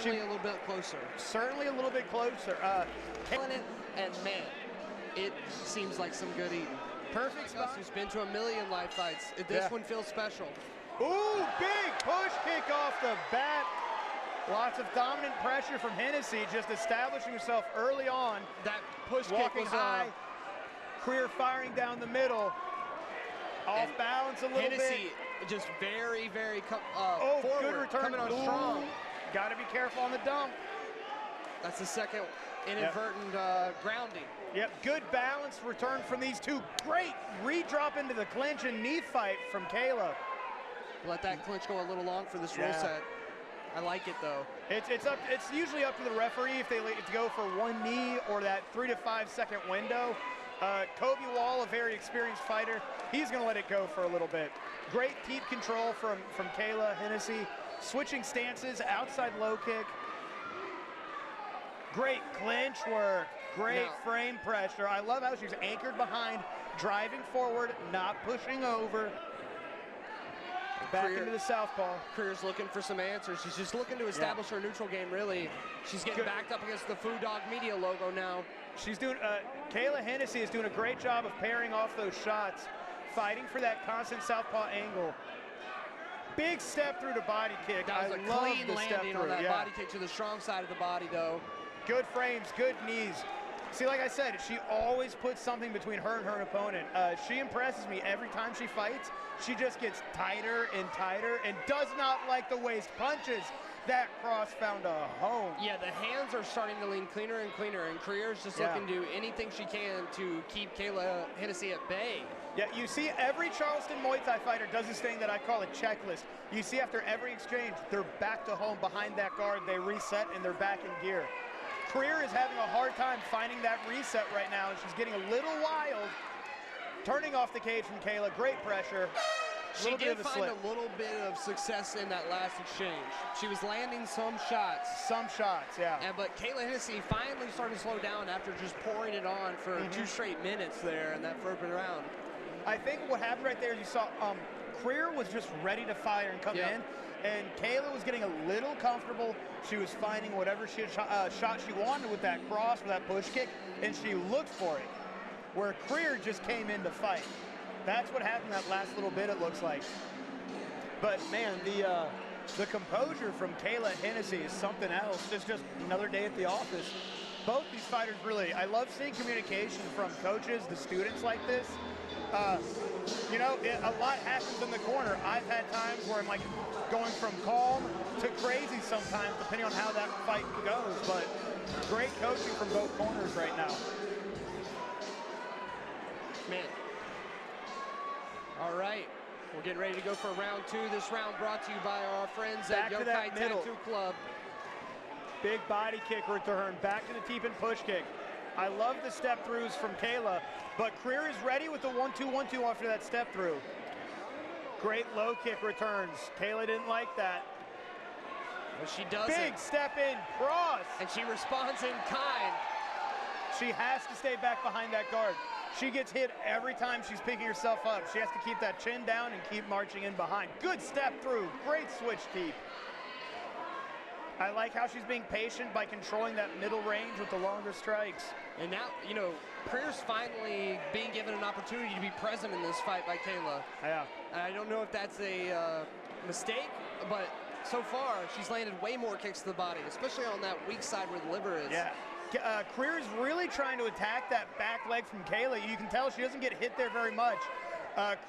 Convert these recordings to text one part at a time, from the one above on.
Certainly a little bit closer. Certainly a little bit closer. Killing it, and man, it seems like some good eating. Perfect spot. Who's been to a million live fights. This one feels special. Ooh, big push kick off the bat. Lots of dominant pressure from Hennessy, just establishing himself early on. That push kick was high. Creer firing down the middle. Off balance a little Hennessy bit. Just very, very forward, good return. Coming on strong. Got to be careful on the dump. That's the second inadvertent grounding. Yep, good balance return from these two. Great redrop into the clinch and knee fight from Cayla. Let that clinch go a little long for this roll set. I like it though. It's usually up to the referee if they go for one knee or that 3 to 5 second window. Kobe Wall, a very experienced fighter, he's gonna let it go for a little bit. Great teep control from Cayla Hennessy. Switching stances, outside low kick. Great clinch work, great frame pressure. I love how she's anchored behind, driving forward, not pushing over. Back into the southpaw. Creer's looking for some answers. She's just looking to establish her neutral game, really. She's getting backed up against the Food Dog Media logo now. She's doing, Cayla Hennessy is doing a great job of pairing off those shots, fighting for that constant southpaw angle. Big step through to body kick. That was a clean landing on that body kick to the strong side of the body, though. Good frames, good knees. See, like I said, she always puts something between her and her opponent. She impresses me every time she fights. She just gets tighter and tighter and does not like the waist punches. That cross found a home. Yeah, the hands are starting to lean cleaner and cleaner, and Creer's just looking to do anything she can to keep Cayla Hennessy at bay. Yeah, you see every Charleston Muay Thai fighter does this thing that I call a checklist. You see after every exchange, they're back to home behind that guard, they reset, and they're back in gear. Creer is having a hard time finding that reset right now, and she's getting a little wild. Turning off the cage from Cayla, great pressure. She did find a little bit of success in that last exchange. She was landing some shots. Some shots, but Cayla Hennessy finally started to slow down after just pouring it on for 2 straight minutes there in that first round. I think what happened right there is you saw Creer was just ready to fire and come in, and Cayla was getting a little comfortable. She was finding whatever shot she wanted with that cross, with that push kick, and she looked for it, where Creer just came in to fight. That's what happened that last little bit, it looks like. But man, the composure from Cayla Hennessy is something else. It's just another day at the office. Both these fighters really, I love seeing communication from coaches to students like this. You know, a lot happens in the corner. I've had times where I'm like going from calm to crazy sometimes, depending on how that fight goes. But great coaching from both corners right now. Man. All right, we're getting ready to go for round 2. This round brought to you by our friends at Yokai Tattoo Club. Big body kick return, back to the teep and push kick. I love the step throughs from Cayla, but Creer is ready with the 1-2-1-2 after that step through. Great low kick returns. Cayla didn't like that. Well, she doesn't. Big step in, cross. And she responds in kind. She has to stay back behind that guard. She gets hit every time she's picking herself up. She has to keep that chin down and keep marching in behind. Good step through, great switch keep. I like how she's being patient by controlling that middle range with the longer strikes. And now, you know, Creer's finally being given an opportunity to be present in this fight by Cayla. Yeah. I don't know if that's a mistake, but so far she's landed way more kicks to the body, especially on that weak side where the liver is. Yeah. Creer is really trying to attack that back leg from Cayla. You can tell she doesn't get hit there very much.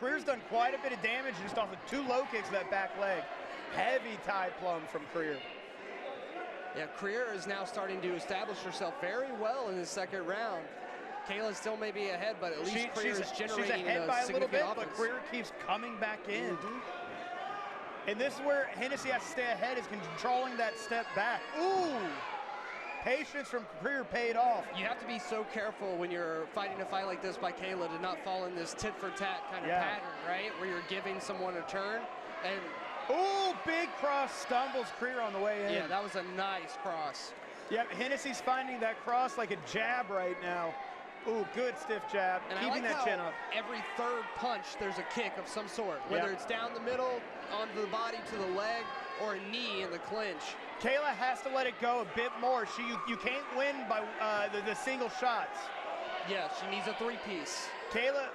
Creer's done quite a bit of damage just off of 2 low kicks to that back leg. Heavy tie plum from Creer. Yeah, Creer is now starting to establish herself very well in the second round. Cayla still may be ahead, but at least Creer is generating she's ahead by a little bit, offense. but Creer keeps coming back in. And this is where Hennessy has to stay ahead, is controlling that step back. Ooh! Patience from Creer paid off. You have to be so careful when you're fighting a fight like this by Cayla to not fall in this tit-for-tat kind of pattern, right? Where you're giving someone a turn. And ooh, big cross stumbles Creer on the way in. Yeah, that was a nice cross. Yep, Hennessy's finding that cross like a jab right now. Ooh, good stiff jab, and keeping that chin up. Every third punch, there's a kick of some sort, whether it's down the middle, onto the body, to the leg, or a knee in the clinch. Cayla has to let it go a bit more. You can't win by the single shots. Yeah, she needs a three-piece. Cayla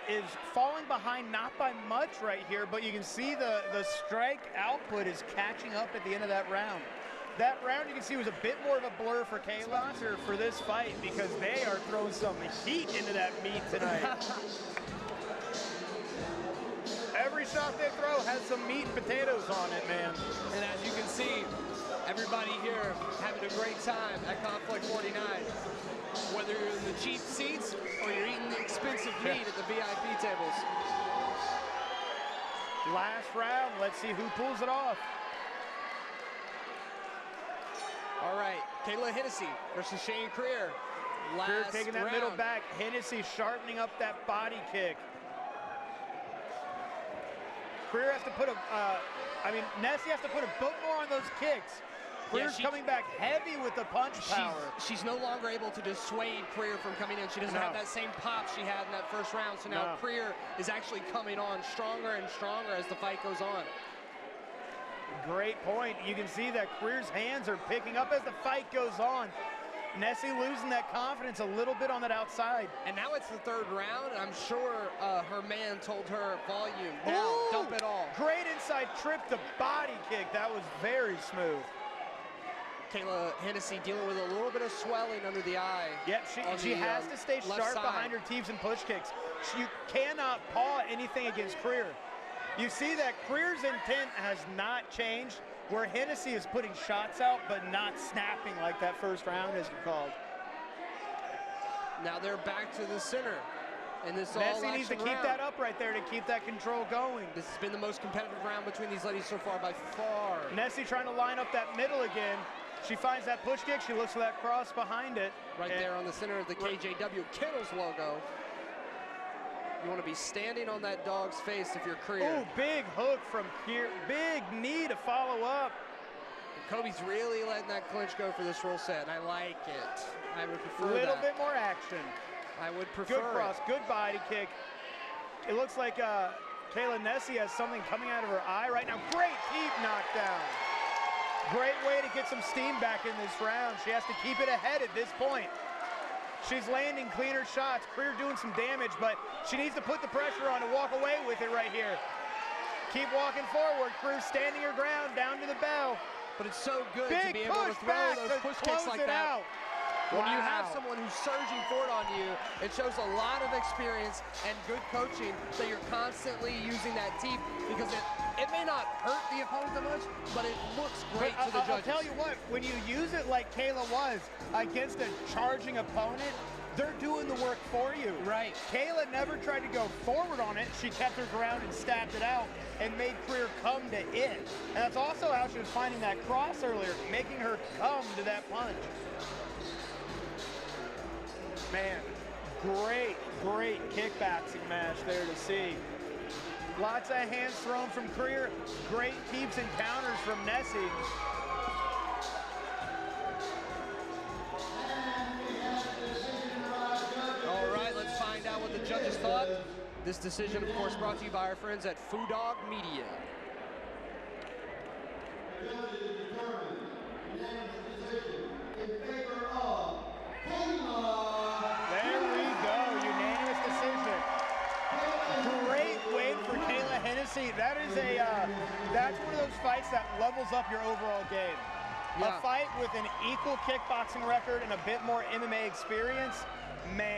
is falling behind, not by much right here, but you can see the strike output is catching up at the end of that round. That round you can see was a bit more of a blur for Cayla for this fight because they are throwing some heat into that meat tonight. Every shot they throw has some meat and potatoes on it, man. And as you can see, everybody here having a great time at Conflict 49. Whether you're in the cheap seats or you're eating the expensive meat at the VIP tables. Last round, let's see who pulls it off. All right, Cayla Henney versus Shayntain Creer. Creer taking that middle back. Henney sharpening up that body kick. Creer has to put Nessie has to put a bit more on those kicks. Creer's coming back heavy with the punch power. She's no longer able to dissuade Creer from coming in. She doesn't have that same pop she had in that first round. So now Creer is actually coming on stronger and stronger as the fight goes on. Great point. You can see that Creer's hands are picking up as the fight goes on. Nessie losing that confidence a little bit on that outside. And now it's the third round, and I'm sure her man told her volume. Now, dump it all. Great inside trip to body kick. That was very smooth. Cayla Henney dealing with a little bit of swelling under the eye. Yep, she has to stay sharp behind her teeps and push kicks. You cannot paw anything against Creer. You see that Creer's intent has not changed, where Henney is putting shots out but not snapping like that first round is called. Now they're back to the center. And this Nessie needs to keep that up right there to keep that control going. This has been the most competitive round between these ladies so far by far. Nessie trying to line up that middle again. She finds that push kick. She looks for that cross behind it. Right there on the center of the KJW Kennels logo. You want to be standing on that dog's face if you're Creer. Oh, big hook from Creer. Big knee to follow up. Kobe's really letting that clinch go for this roll set, and I like it. I would prefer a little bit more action. I would prefer Good cross, good body kick. It looks like Cayla Henney has something coming out of her eye right now. Great deep knockdown. Great way to get some steam back in this round. She has to keep it ahead at this point. She's landing cleaner shots. Creer doing some damage, but she needs to put the pressure on to walk away with it right here. Keep walking forward. Creer standing her ground down to the bell. But it's so good to be able to throw those push kicks like that. When you have someone who's surging forward on you, it shows a lot of experience and good coaching that you're constantly using that teep because it may not hurt the opponent that much, but it looks great to the judges. I'll tell you what, when you use it like Cayla was against a charging opponent, they're doing the work for you. Right. Cayla never tried to go forward on it. She kept her ground and stabbed it out and made Creer come to it. And that's also how she was finding that cross earlier, making her come to that punch. Man, great kickboxing match there to see. Lots of hands thrown from Creer. Great teeps and counters from Nessie. All right, let's find out what the judges thought. This decision, of course, brought to you by our friends at Foodog Media. That is that's one of those fights that levels up your overall game. Yeah. A fight with an equal kickboxing record and a bit more MMA experience, man.